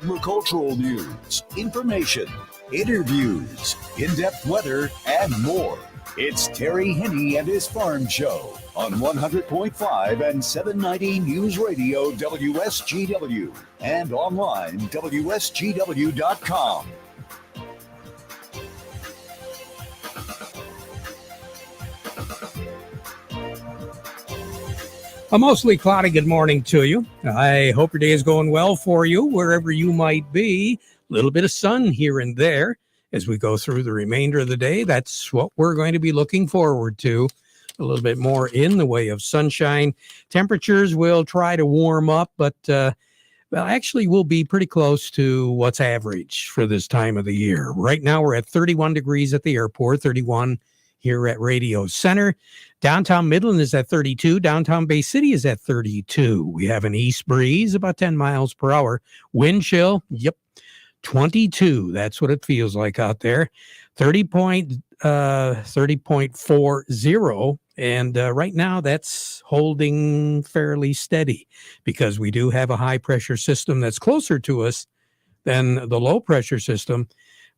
agricultural news, information, interviews, in-depth weather, and more. It's Terry Henney and his Farm Show on 100.5 and 790 News Radio WSGW and online WSGW.com. A mostly cloudy good morning to you. I hope your day is going well for you, wherever you might be. A little bit of sun here and there as we go through the remainder of the day. That's what we're going to be looking forward to. A little bit more in the way of sunshine. Temperatures will try to warm up, but actually we'll be pretty close to what's average for this time of the year. Right now we're at 31 degrees at the airport, 31 here at Radio Center. Downtown Midland is at 32. Downtown Bay City is at 32. We have an east breeze, about 10 miles per hour. Wind chill, 22. That's what it feels like out there. 30.40. And right now that's holding fairly steady because we do have a high pressure system that's closer to us than the low pressure system,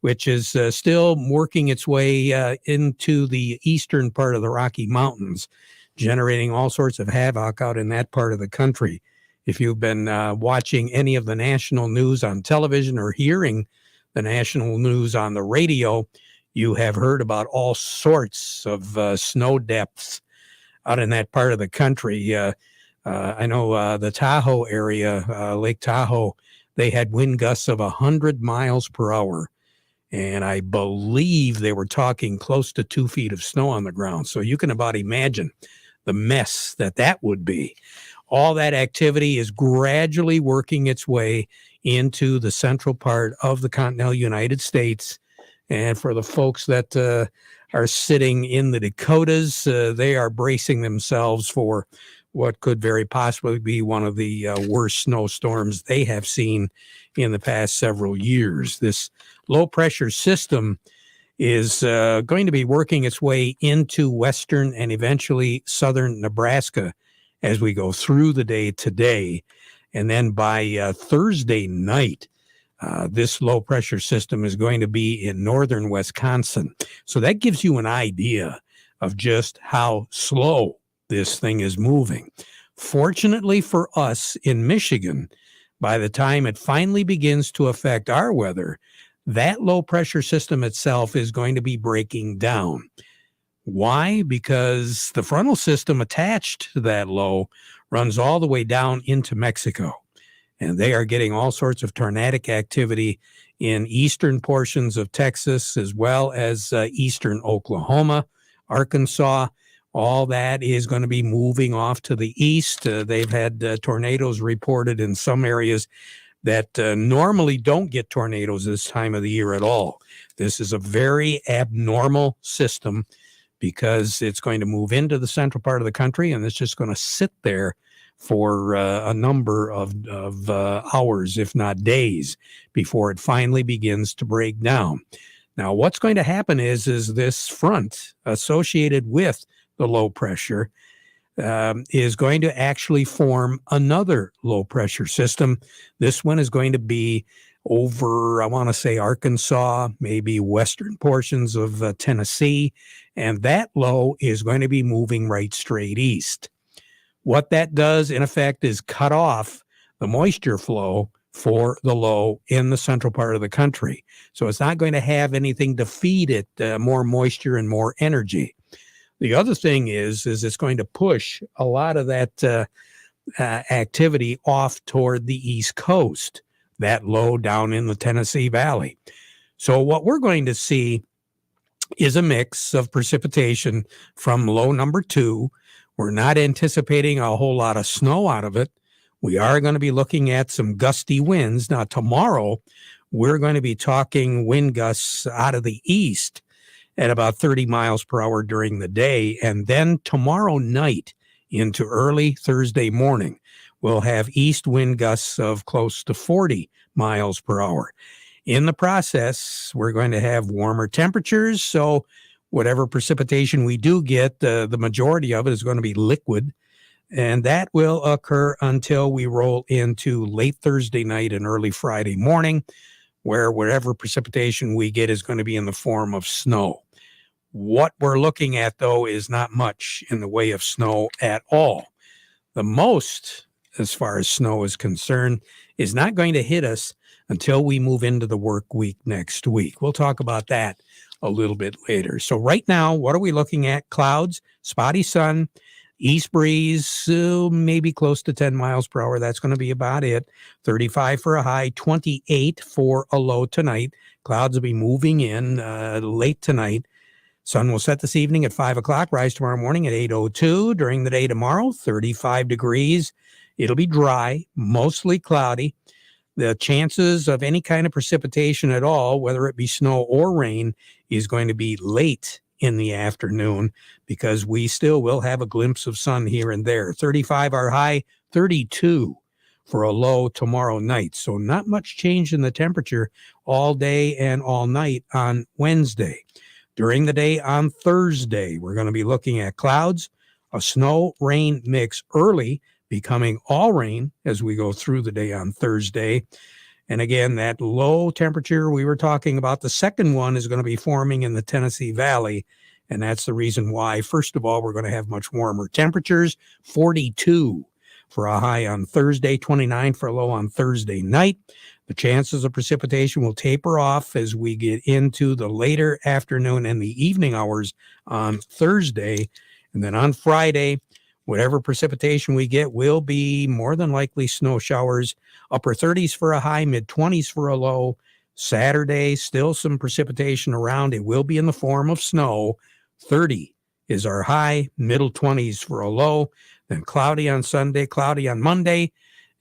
which is still working its way into the eastern part of the Rocky Mountains, generating all sorts of havoc out in that part of the country. If you've been watching any of the national news on television or hearing the national news on the radio, you have heard about all sorts of snow depths out in that part of the country. I know the Tahoe area, Lake Tahoe, they had wind gusts of 100 miles per hour. And I believe they were talking close to 2 feet of snow on the ground. So you can about imagine the mess that would be. All that activity is gradually working its way into the central part of the continental United States. And for the folks that are sitting in the Dakotas, they are bracing themselves for what could very possibly be one of the worst snowstorms they have seen in the past several years. This low pressure system is going to be working its way into western and eventually southern Nebraska as we go through the day today. And then by Thursday night, this low pressure system is going to be in northern Wisconsin. So that gives you an idea of just how slow this thing is moving. Fortunately for us in Michigan, by the time it finally begins to affect our weather, that low pressure system itself is going to be breaking down. Why? Because the frontal system attached to that low runs all the way down into Mexico. And they are getting all sorts of tornadic activity in eastern portions of Texas, as well as eastern Oklahoma, Arkansas. All that is going to be moving off to the east. They've had tornadoes reported in some areas that normally don't get tornadoes this time of the year at all. This is a very abnormal system because it's going to move into the central part of the country and it's just going to sit there for a number of hours, if not days, before it finally begins to break down. Now, what's going to happen is this front associated with the low pressure is going to actually form another low pressure system. This one is going to be over, I want to say, Arkansas, maybe western portions of Tennessee, and that low is going to be moving right straight east. What that does, in effect, is cut off the moisture flow for the low in the central part of the country. So it's not going to have anything to feed it more moisture and more energy. The other thing is it's going to push a lot of that activity off toward the East Coast, that low down in the Tennessee Valley. So what we're going to see is a mix of precipitation from low number 2. We're not anticipating a whole lot of snow out of it. We are going to be looking at some gusty winds. Now, tomorrow, we're going to be talking wind gusts out of the east at about 30 miles per hour during the day. And then tomorrow night into early Thursday morning, we'll have east wind gusts of close to 40 miles per hour. In the process, we're going to have warmer temperatures. So whatever precipitation we do get, the majority of it is going to be liquid. And that will occur until we roll into late Thursday night and early Friday morning, where whatever precipitation we get is going to be in the form of snow. What we're looking at, though, is not much in the way of snow at all. The most, as far as snow is concerned, is not going to hit us until we move into the work week next week. We'll talk about that a little bit later. So right now, what are we looking at? Clouds, spotty sun, east breeze, maybe close to 10 miles per hour. That's going to be about it. 35 for a high, 28 for a low tonight. Clouds will be moving in late tonight. Sun will set this evening at 5 o'clock, rise tomorrow morning at 8:02. During the day tomorrow, 35 degrees. It'll be dry, mostly cloudy. The chances of any kind of precipitation at all, whether it be snow or rain, is going to be late in the afternoon because we still will have a glimpse of sun here and there. 35 our high, 32 for a low tomorrow night. So not much change in the temperature all day and all night on Wednesday. During the day on Thursday, we're going to be looking at clouds, a snow-rain mix early, becoming all rain as we go through the day on Thursday. And again, that low temperature we were talking about, the second one is going to be forming in the Tennessee Valley. And that's the reason why, first of all, we're going to have much warmer temperatures, 42 for a high on Thursday, 29 for a low on Thursday night. The chances of precipitation will taper off as we get into the later afternoon and the evening hours on Thursday. And then on Friday, whatever precipitation we get will be more than likely snow showers, upper 30s for a high, mid 20s for a low. Saturday, still some precipitation around. It will be in the form of snow. 30 is our high, middle 20s for a low. Then cloudy on Sunday, cloudy on Monday.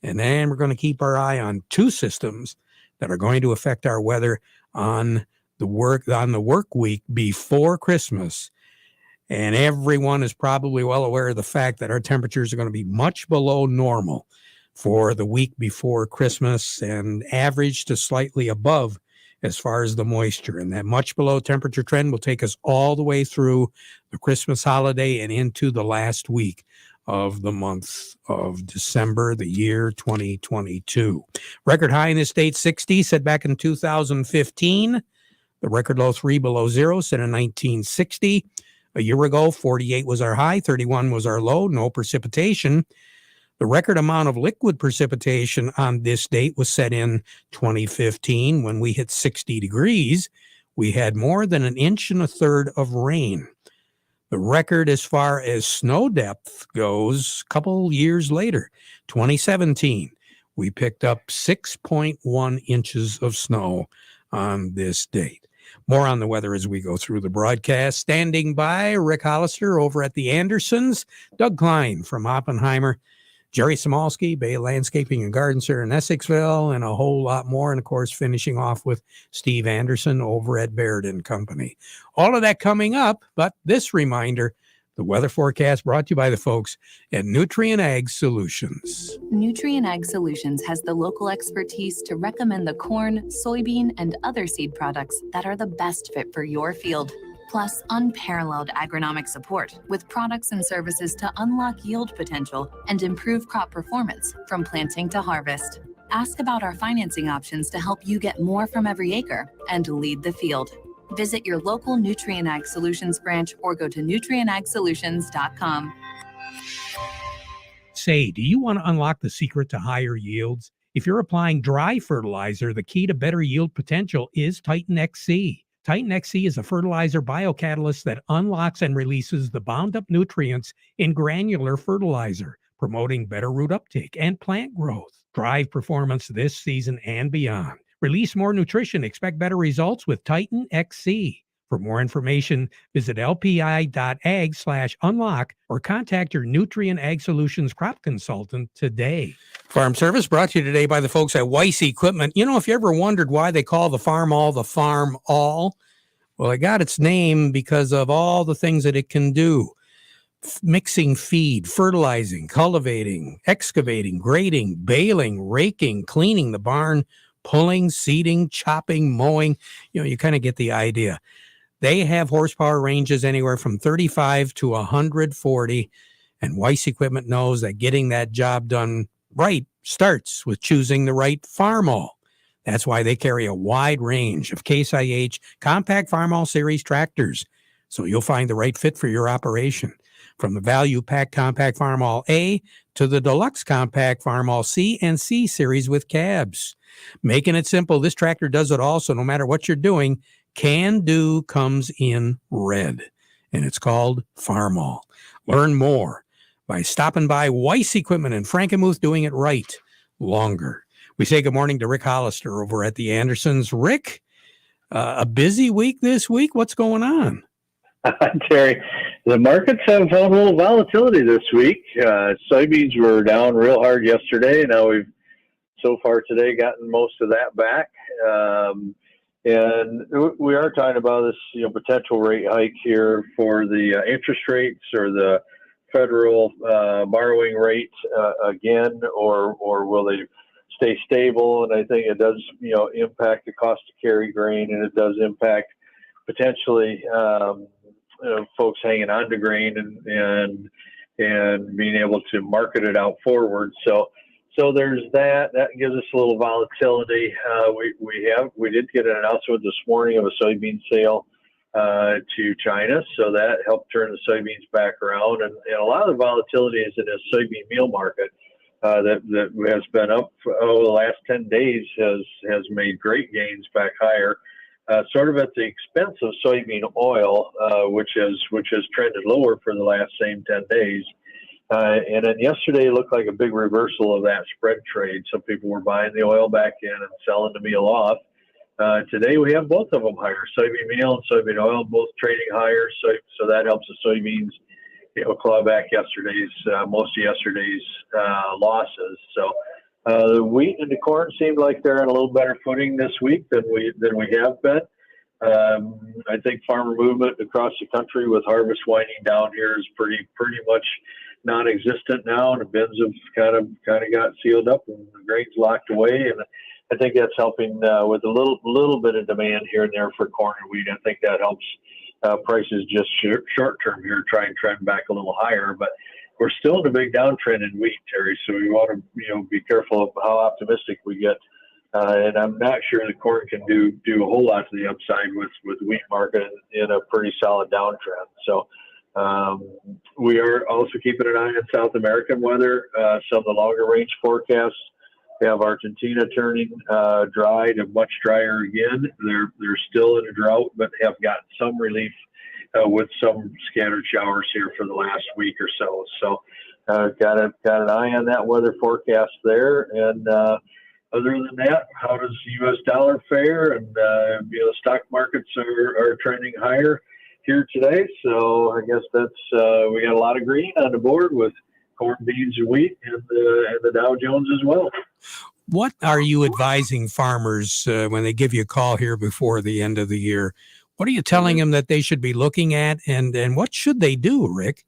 And then we're going to keep our eye on two systems that are going to affect our weather on the work week before Christmas. And everyone is probably well aware of the fact that our temperatures are going to be much below normal for the week before Christmas and average to slightly above as far as the moisture. And that much below temperature trend will take us all the way through the Christmas holiday and into the last week of the month of December, the year 2022. Record high in the state, 60, set back in 2015. The record low, 3 below zero, set in 1960. A year ago, 48 was our high, 31 was our low, no precipitation. The record amount of liquid precipitation on this date was set in 2015 when we hit 60 degrees. We had more than 1.33 inches of rain. The record as far as snow depth goes, a couple years later, 2017, we picked up 6.1 inches of snow on this date. More on the weather as we go through the broadcast. Standing by, Rick Hollister over at the Andersons, Doug Klein from Oppenheimer, Jerry Samalski, Bay Landscaping and Garden Center in Essexville, and a whole lot more. And, of course, finishing off with Steve Anderson over at Baird & Company. All of that coming up, but this reminder, the weather forecast brought to you by the folks at Nutrien Ag Solutions. Nutrien Ag Solutions has the local expertise to recommend the corn, soybean, and other seed products that are the best fit for your field. Plus, unparalleled agronomic support with products and services to unlock yield potential and improve crop performance from planting to harvest. Ask about our financing options to help you get more from every acre and lead the field. Visit your local Nutrien Ag Solutions branch or go to nutrienagsolutions.com. Say, do you want to unlock the secret to higher yields? If you're applying dry fertilizer, the key to better yield potential is Titan XC. Titan XC is a fertilizer biocatalyst that unlocks and releases the bound-up nutrients in granular fertilizer, promoting better root uptake and plant growth. Drive performance this season and beyond. Release more nutrition. Expect better results with Titan XC. For more information, visit lpi.ag/unlock or contact your Nutrien Ag Solutions crop consultant today. Farm Service brought to you today by the folks at Weiss Equipment. You know, if you ever wondered why they call the Farm All the Farm All, well, it got its name because of all the things that it can do. Mixing feed, fertilizing, cultivating, excavating, grading, baling, raking, cleaning the barn, pulling, seeding, chopping, mowing. You know, you kind of get the idea. They have horsepower ranges anywhere from 35 to 140, And Weiss Equipment knows that getting that job done right starts with choosing the right Farmall. That's why they carry a wide range of Case IH compact Farmall series tractors, so you'll find the right fit for your operation. From the value pack compact Farmall A to the deluxe compact Farmall C and C series with cabs. Making it simple, this tractor does it all, so no matter what you're doing, Can Do comes in red, and it's called Farmall. Learn more by stopping by Weiss Equipment in Frankenmuth, doing it right longer. We say good morning to Rick Hollister over at the Andersons. Rick, a busy week this week. What's going on? Terry, the markets have a little volatility this week. Soybeans were down real hard yesterday. Now we've so far today gotten most of that back. And we are talking about this, potential rate hike here for the interest rates or the federal borrowing rate again, or will they stay stable? And I think it does, impact the cost to carry grain, and it does impact potentially folks hanging on to grain and being able to market it out forward. So there's that. That gives us a little volatility. We did get an announcement this morning of a soybean sale to China, so that helped turn the soybeans back around. And a lot of the volatility is in the soybean meal market that has been up over the last 10 days, has made great gains back higher, sort of at the expense of soybean oil, which has trended lower for the last same 10 days. And then yesterday looked like a big reversal of that spread trade. Some people were buying the oil back in and selling the meal off. Today we have both of them higher, soybean meal and soybean oil, both trading higher. So that helps the soybeans, claw back most of yesterday's losses. So the wheat and the corn seemed like they're in a little better footing this week than we have been. I think farmer movement across the country with harvest winding down here is pretty much non-existent now, and the bins have kind of got sealed up and the grain's locked away. And I think that's helping with a little bit of demand here and there for corn and wheat. I think that helps prices just short term here try and trend back a little higher. But we're still in a big downtrend in wheat, Terry. So we want to be careful of how optimistic we get. And I'm not sure the corn can do a whole lot to the upside with wheat market in a pretty solid downtrend. So we are also keeping an eye on South American weather. Some of the longer range forecasts have Argentina turning dry to much drier again. They're still in a drought, but have gotten some relief with some scattered showers here for the last week or so. So got an eye on that weather forecast there. And other than that, how does the U.S. dollar fare? And stock markets are trending higher here today. So I guess that's we got a lot of green on the board with corn, beans, and wheat, and the Dow Jones as well. What are you advising farmers when they give you a call here before the end of the year? What are you telling them that they should be looking at, and what should they do, Rick?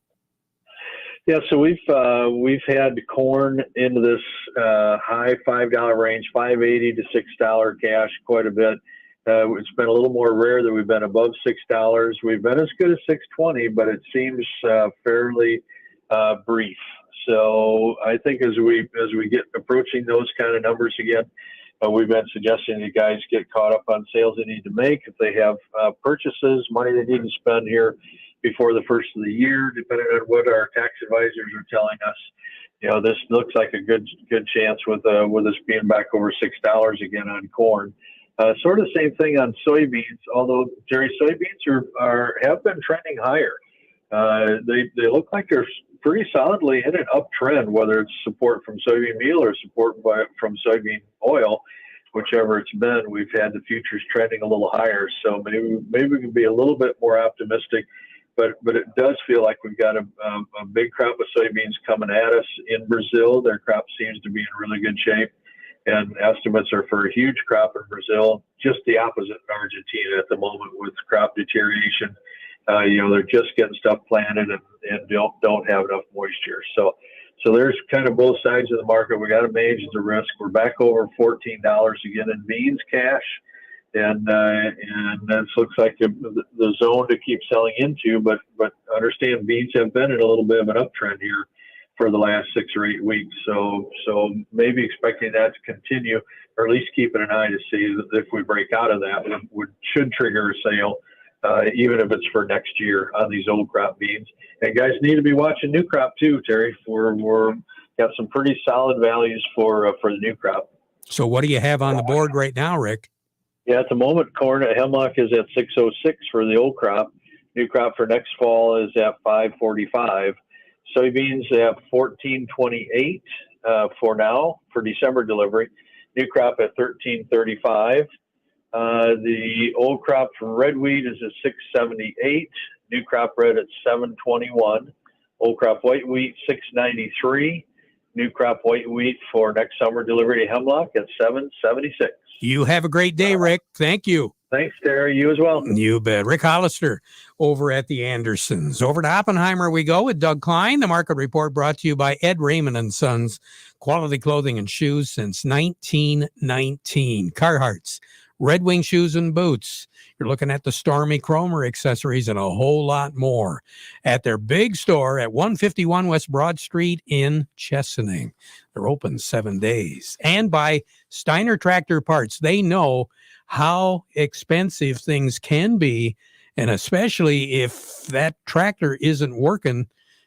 Yeah, so we've had corn into this high $5 range, $5.80 to $6 cash, quite a bit. It's been a little more rare that we've been above $6. We've been as good as $6.20, but it seems fairly brief. So I think as we get approaching those kind of numbers again, we've been suggesting that guys get caught up on sales they need to make. If they have purchases, money they need to spend here before the first of the year, depending on what our tax advisors are telling us, this looks like a good chance with us being back over $6 again on corn. Sort of the same thing on soybeans, although, Jerry, soybeans have been trending higher. They look like they're pretty solidly in an uptrend, whether it's support from soybean meal or support from soybean oil, whichever it's been. We've had the futures trending a little higher, so maybe we can be a little bit more optimistic. But it does feel like we've got a big crop of soybeans coming at us in Brazil. Their crop seems to be in really good shape, and estimates are for a huge crop in Brazil. Just the opposite in Argentina at the moment with crop deterioration. They're just getting stuff planted and don't have enough moisture. So there's kind of both sides of the market. We got to manage the risk. We're back over $14 again in beans cash. and that looks like the zone to keep selling into. But understand beans have been in a little bit of an uptrend here for the last 6 or 8 weeks. So maybe expecting that to continue, or at least keeping an eye to see if we break out of that, should trigger a sale, even if it's for next year on these old crop beans. And guys need to be watching new crop too, Terry. We're got some pretty solid values for the new crop. So what do you have on the board right now, Rick? Yeah, at the moment, corn at hemlock is at 606 for the old crop. New crop for next fall is at 545. Soybeans at 1428 for now for December delivery. New crop at 1335. The old crop for red wheat is at 678. New crop red at 721. Old crop white wheat 693. New crop white wheat for next summer delivery to hemlock at 776. You have a great day, Rick. Thank you. Thanks, Terry. You as well. You bet. Rick Hollister over at the Andersons. Over to Oppenheimer we go with Doug Klein. The market report brought to you by Ed Raymond and Sons. Quality clothing and shoes since 1919. Carhartts, Red Wing shoes and boots. You're looking at the Stormy Cromer accessories and a whole lot more at their big store at 151 West Broad Street in Chesaning. They're open 7 days. And by Steiner Tractor Parts. They know how expensive things can be, and especially if that tractor isn't working,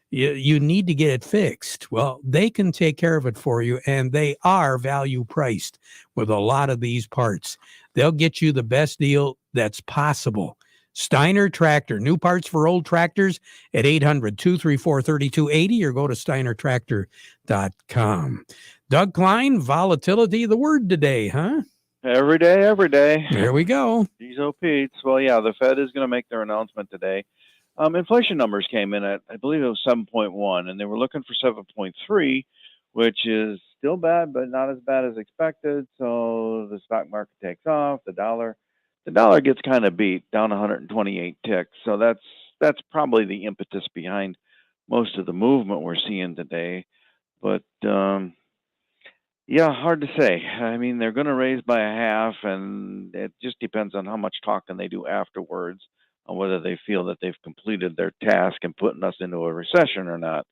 you need to get it fixed. Well, they can take care of it for you, and they are value priced with a lot of these parts. They'll get you the best deal that's possible. Steiner Tractor, new parts for old tractors at 800-234-3280 or go to steinertractor.com. Doug Klein, volatility, the word today, huh? Every day, every day. There we go. These Pete's. Well, yeah, the Fed is going to make their announcement today. Inflation numbers came in at, I believe it was 7.1, and they were looking for 7.3, which is still bad, but not as bad as expected. So the stock market takes off. The dollar gets kind of beat, down 128 ticks. So that's probably the impetus behind most of the movement we're seeing today. But yeah, hard to say. I mean, they're going to raise by a half, and it just depends on how much talking they do afterwards, on whether they feel that they've completed their task and putting us into a recession or not.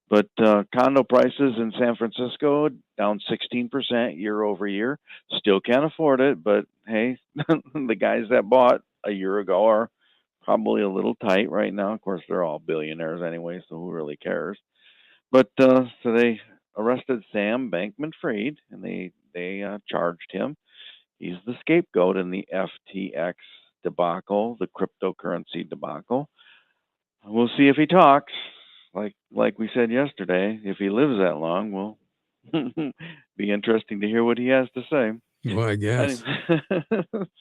But condo prices in San Francisco down 16% year over year. Still can't afford it, but hey, the guys that bought a year ago are probably a little tight right now. Of course, they're all billionaires anyway, so who really cares? But so they arrested Sam Bankman-Fried, and they charged him. He's the scapegoat in the FTX debacle, the cryptocurrency debacle. We'll see if he talks. Like we said yesterday, if he lives that long, will be interesting to hear what he has to say. Well, I guess.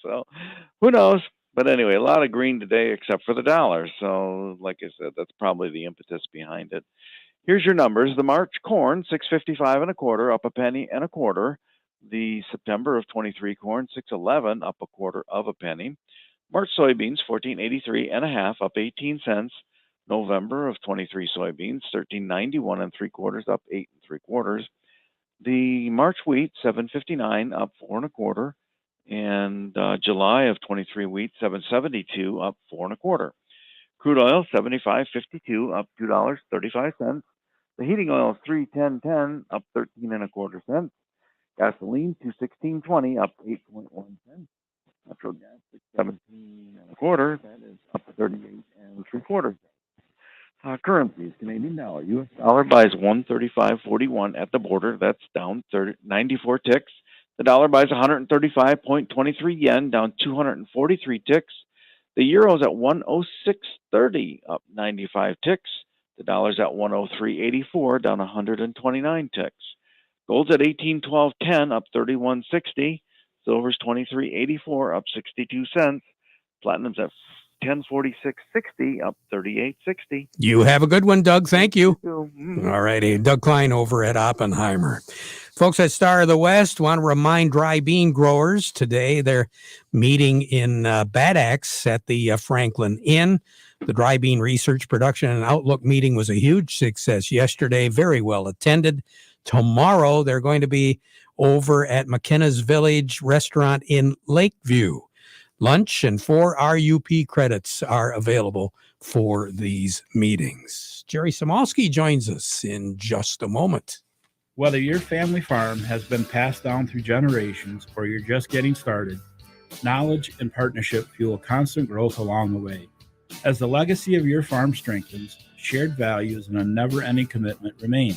So, who knows? But anyway, a lot of green today except for the dollar. So, like I said, that's probably the impetus behind it. Here's your numbers. The March corn, 6.55 1/4, up a penny and a quarter. The September of 23 corn, 6.11, up a quarter of a penny. March soybeans, 14.83 1/2, up 18 cents. November of 23 soybeans, 13.91 3/4, up 8 3/4. The March wheat, 7.59, up 4 1/4, and July of 23 wheat, 7.72, up 4 1/4. Crude oil, 75.52, up $2.35. The heating oil, 3.10.10, up 13 1/4 cents. Gasoline, 2.16.20, up 8.1 cents. Natural gas, 6.17 1/4, that is up 38 3/4. Currencies, Canadian dollar. U.S. dollar buys 135.41 at the border. That's down 94 ticks. The dollar buys 135.23 yen, down 243 ticks. The euro's at 106.30, up 95 ticks. The dollar's at 103.84, down 129 ticks. Gold's at 18.12.10, up 31.60. Silver's 23.84, up 62 cents. Platinum's at 1046.60, up 38.60. You have a good one, Doug. Thank you. Mm-hmm. All righty. Doug Klein over at Oppenheimer. Folks at Star of the West want to remind dry bean growers today they're meeting in Bad Axe at the Franklin Inn. The dry bean research, production, and outlook meeting was a huge success yesterday, very well attended. Tomorrow, they're going to be over at McKenna's Village Restaurant in Lakeview. Lunch and 4 RUP credits are available for these meetings. Jerry Samolsky joins us in just a moment. Whether your family farm has been passed down through generations or you're just getting started, knowledge and partnership fuel constant growth along the way. As the legacy of your farm strengthens, shared values and a never-ending commitment remain.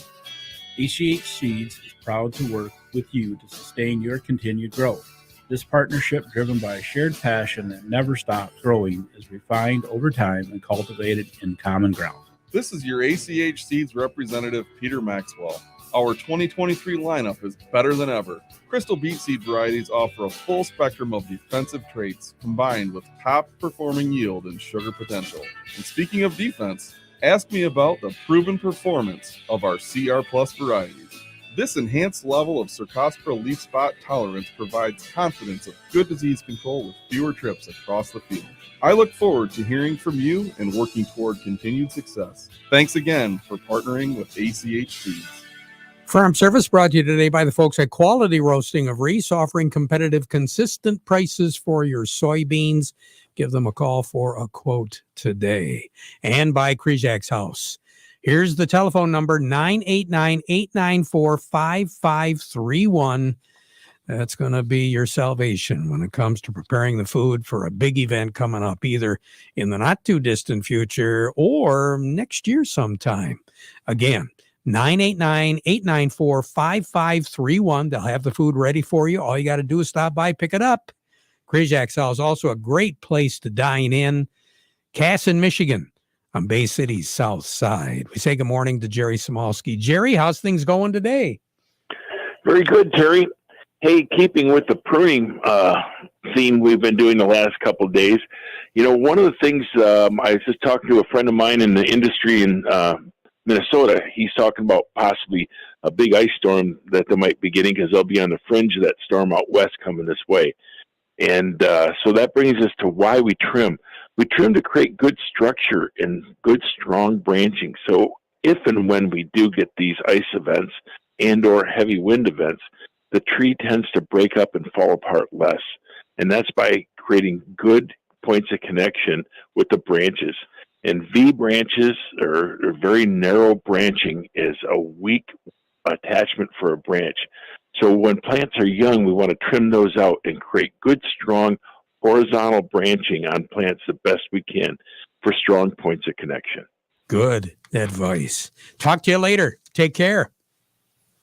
ACH Seeds is proud to work with you to sustain your continued growth. This partnership, driven by a shared passion that never stops growing, is refined over time and cultivated in common ground. This is your ACH Seeds representative, Peter Maxwell. Our 2023 lineup is better than ever. Crystal Beet seed varieties offer a full spectrum of defensive traits combined with top-performing yield and sugar potential. And speaking of defense, ask me about the proven performance of our CR Plus varieties. This enhanced level of Cercospora leaf spot tolerance provides confidence of good disease control with fewer trips across the field. I look forward to hearing from you and working toward continued success. Thanks again for partnering with ACH Seeds. Farm Service brought to you today by the folks at Quality Roasting of Reese, offering competitive, consistent prices for your soybeans. Give them a call for a quote today. And by Krijak's House. Here's the telephone number, 989-894-5531. That's going to be your salvation when it comes to preparing the food for a big event coming up, either in the not-too-distant future or next year sometime. Again, 989-894-5531. They'll have the food ready for you. All you got to do is stop by, pick it up. Krijak's House, also a great place to dine in. Casson, Michigan, on Bay City's south side. We say good morning to Jerry Samolsky. Jerry, how's things going today? Very good, Terry. Hey, keeping with the pruning theme we've been doing the last couple of days, you know, one of the things I was just talking to a friend of mine in the industry in Minnesota. He's talking about possibly a big ice storm that they might be getting because they'll be on the fringe of that storm out west coming this way. And so that brings us to why we trim. We trim to create good structure and good, strong branching. So if and when we do get these ice events and or heavy wind events, the tree tends to break up and fall apart less. And that's by creating good points of connection with the branches. And V branches or very narrow branching is a weak attachment for a branch. So when plants are young, we want to trim those out and create good, strong, horizontal branching on plants the best we can for strong points of connection. Good advice. Talk to you later. Take care.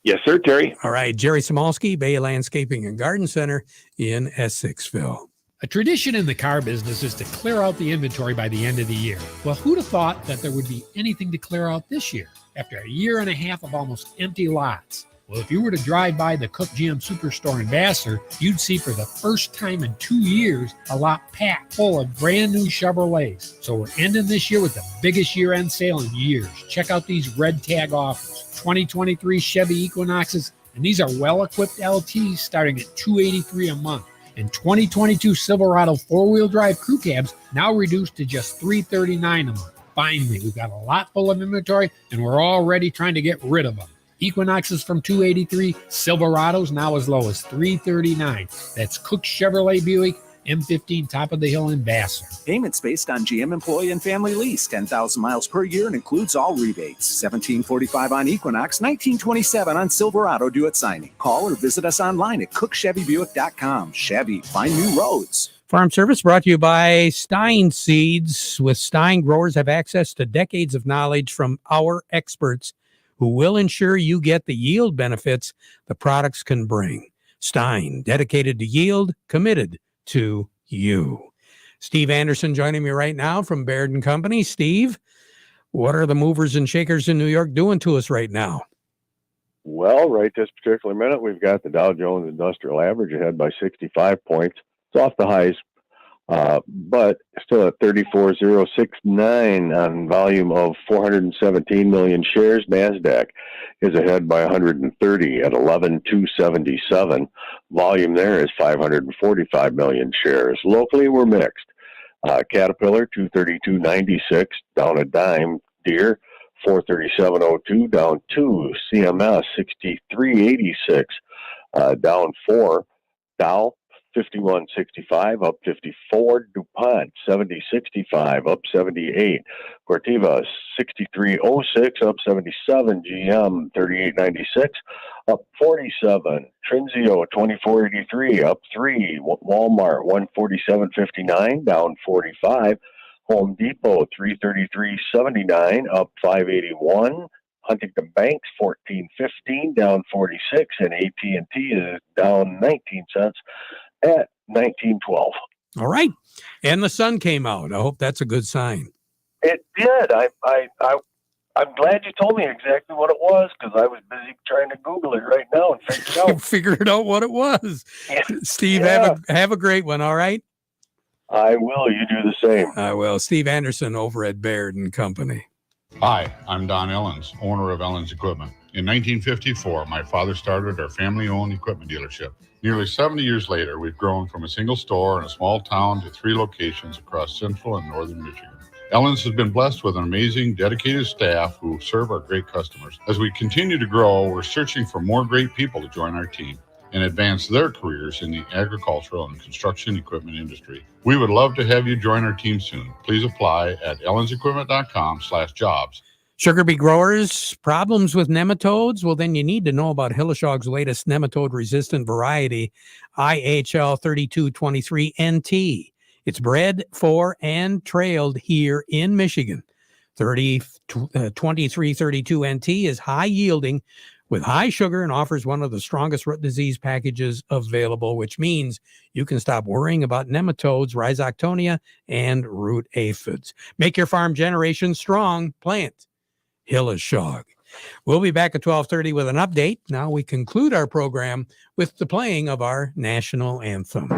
Yes, sir, Terry. All right, Jerry Samolsky, Bay Landscaping and Garden Center in Essexville. A tradition in the car business is to clear out the inventory by the end of the year. Well, who'd have thought that there would be anything to clear out this year after a year and a half of almost empty lots? Well, if you were to drive by the Cook GM Superstore in Vassar, you'd see for the first time in 2 years a lot packed full of brand new Chevrolets. So we're ending this year with the biggest year-end sale in years. Check out these red tag offers. 2023 Chevy Equinoxes, and these are well-equipped LTs starting at $283 a month. And 2022 Silverado four-wheel drive crew cabs now reduced to just $339 a month. Finally, we've got a lot full of inventory, and we're already trying to get rid of them. Equinoxes from $283, Silverados now as low as $339. That's Cook Chevrolet Buick, M15 top of the hill in Vassar. Payments based on GM employee and family lease, 10,000 miles per year and includes all rebates. $17.45 on Equinox, $19.27 on Silverado due at signing. Call or visit us online at cookchevybuick.com. Chevy, find new roads. Farm Service brought to you by Stein Seeds. With Stein, growers have access to decades of knowledge from our experts who will ensure you get the yield benefits the products can bring. Stein, dedicated to yield, committed to you. Steve Anderson joining me right now from Baird & Company. Steve, what are the movers and shakers in New York doing to us right now? Well, right this particular minute, we've got the Dow Jones Industrial Average ahead by 65 points. It's off the highs, but still at 34,069 on volume of 417 million shares. NASDAQ is ahead by 130 at 11,277. Volume there is 545 million shares. Locally, we're mixed. Caterpillar, 232.96, down a dime. Deere, 437.02, down 2. CMS, 63.86, down 4. Dow 51.65, up 54. DuPont 70.65, up 78. Corteva 63.06, up 77. GM 38.96, up 47. Trinzio 24.83, up 3. Walmart 147.59, down 45. Home Depot 333.79, up 581. Huntington Banks 14.15, down 46, and AT&T is down 19 cents at 19.12. All right. And the sun came out. I hope that's a good sign. It did. I'm glad you told me exactly what it was, because I was busy trying to Google it right now and figure it out. Figured out what it was. Yeah. Steve, Yeah. have a great one. All right. I will. You do the same. I will. Steve Anderson over at Baird and Company. Hi, I'm Don Ellens, owner of Ellens Equipment. In 1954, my father started our family-owned equipment dealership. Nearly 70 years later, we've grown from a single store in a small town to 3 locations across central and northern Michigan. Ellens has been blessed with an amazing, dedicated staff who serve our great customers. As we continue to grow, we're searching for more great people to join our team and advance their careers in the agricultural and construction equipment industry. We would love to have you join our team soon. Please apply at ellensequipment.com/jobs. Sugar beet growers, problems with nematodes? Well, then you need to know about Hilleshog's latest nematode-resistant variety, IHL 3223 NT. It's bred for and trailed here in Michigan. 2332 NT is high-yielding with high sugar and offers one of the strongest root disease packages available, which means you can stop worrying about nematodes, rhizoctonia, and root aphids. Make your farm generation strong. Plant Hilleshog. We'll be back at 12:30 with an update. Now we conclude our program with the playing of our national anthem.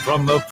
From the